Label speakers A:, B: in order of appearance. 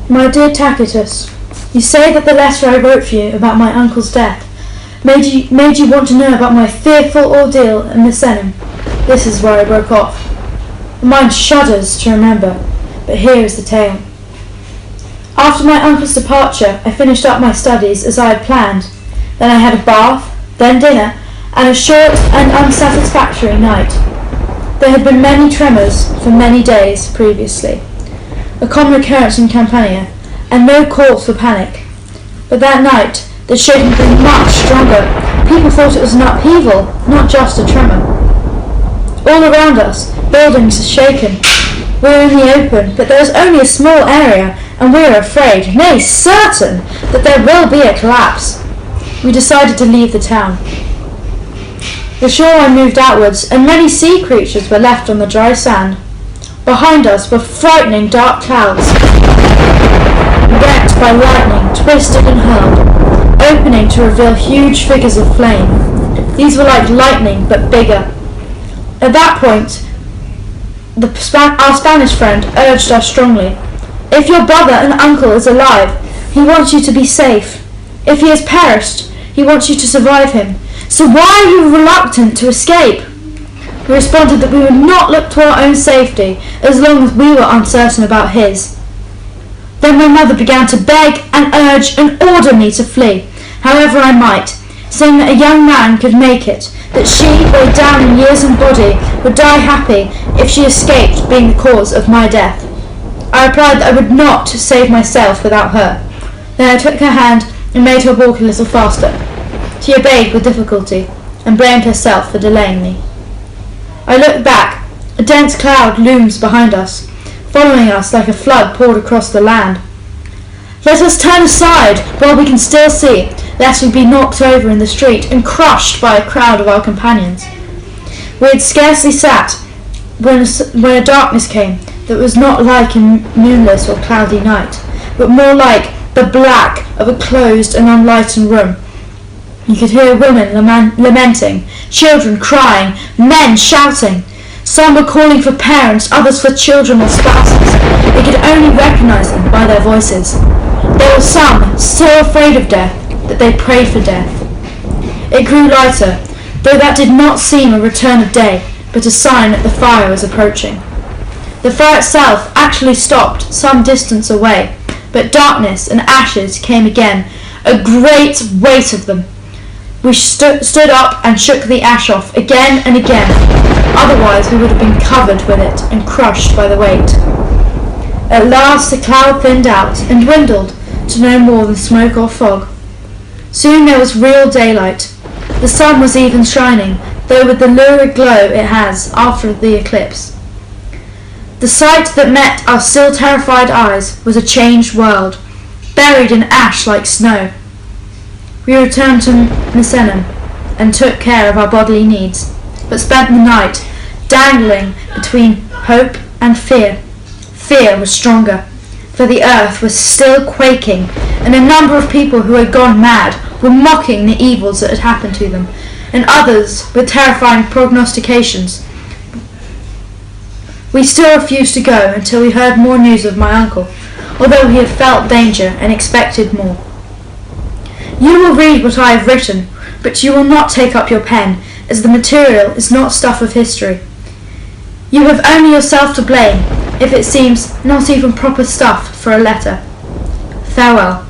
A: My dear Tacitus, you say that the letter I wrote for you about my uncle's death made you want to know about my fearful ordeal at Misenum. This is where I broke off. The mind shudders to remember, but here is the tale. After my uncle's departure, I finished up my studies as I had planned. Then I had a bath, then dinner, and a short and unsatisfactory night. There had been many tremors for many days previously, a common occurrence in Campania, and no cause for panic. But that night, the shaking grew much stronger. People thought it was an upheaval, not just a tremor. All around us, buildings are shaken. We are in the open, but there is only a small area, and we are afraid, nay, certain, that there will be a collapse. We decided to leave the town. The shoreline moved outwards, and many sea creatures were left on the dry sand. Behind us were frightening dark clouds, wrecked by lightning, twisted and hurled, opening to reveal huge figures of flame. These were like lightning, but bigger. At that point, our Spanish friend urged us strongly. If your brother and uncle is alive, he wants you to be safe. If he has perished, he wants you to survive him. So why are you reluctant to escape? We responded that we would not look to our own safety as long as we were uncertain about his. Then my mother began to beg and urge and order me to flee, however I might, saying that a young man could make it, that she, weighed down in years and body, would die happy if she escaped being the cause of my death. I replied that I would not save myself without her. Then I took her hand and made her walk a little faster. She obeyed with difficulty, and blamed herself for delaying me. I looked back. A dense cloud looms behind us, following us like a flood poured across the land. Let us turn aside while we can still see, lest we be knocked over in the street and crushed by a crowd of our companions. We had scarcely sat when a darkness came that was not like a moonless or cloudy night, but more like the black of a closed and unlightened room. You could hear women lamenting, children crying, men shouting. Some were calling for parents, others for children or spouses. They could only recognize them by their voices. There were some so afraid of death that they prayed for death. It grew lighter, though that did not seem a return of day, but a sign that the fire was approaching. The fire itself actually stopped some distance away, but darkness and ashes came again, a great weight of them. We stood up and shook the ash off again and again, otherwise we would have been covered with it and crushed by the weight. At last the cloud thinned out and dwindled to no more than smoke or fog. Soon there was real daylight. The sun was even shining, though with the lurid glow it has after the eclipse. The sight that met our still terrified eyes was a changed world, buried in ash like snow. We returned to Misenum and took care of our bodily needs, but spent the night dangling between hope and fear. Fear was stronger, for the earth was still quaking, and a number of people who had gone mad were mocking the evils that had happened to them, and others with terrifying prognostications. We still refused to go until we heard more news of my uncle, although he had felt danger and expected more. You will read what I have written, but you will not take up your pen, as the material is not stuff of history. You have only yourself to blame, if it seems not even proper stuff for a letter. Farewell.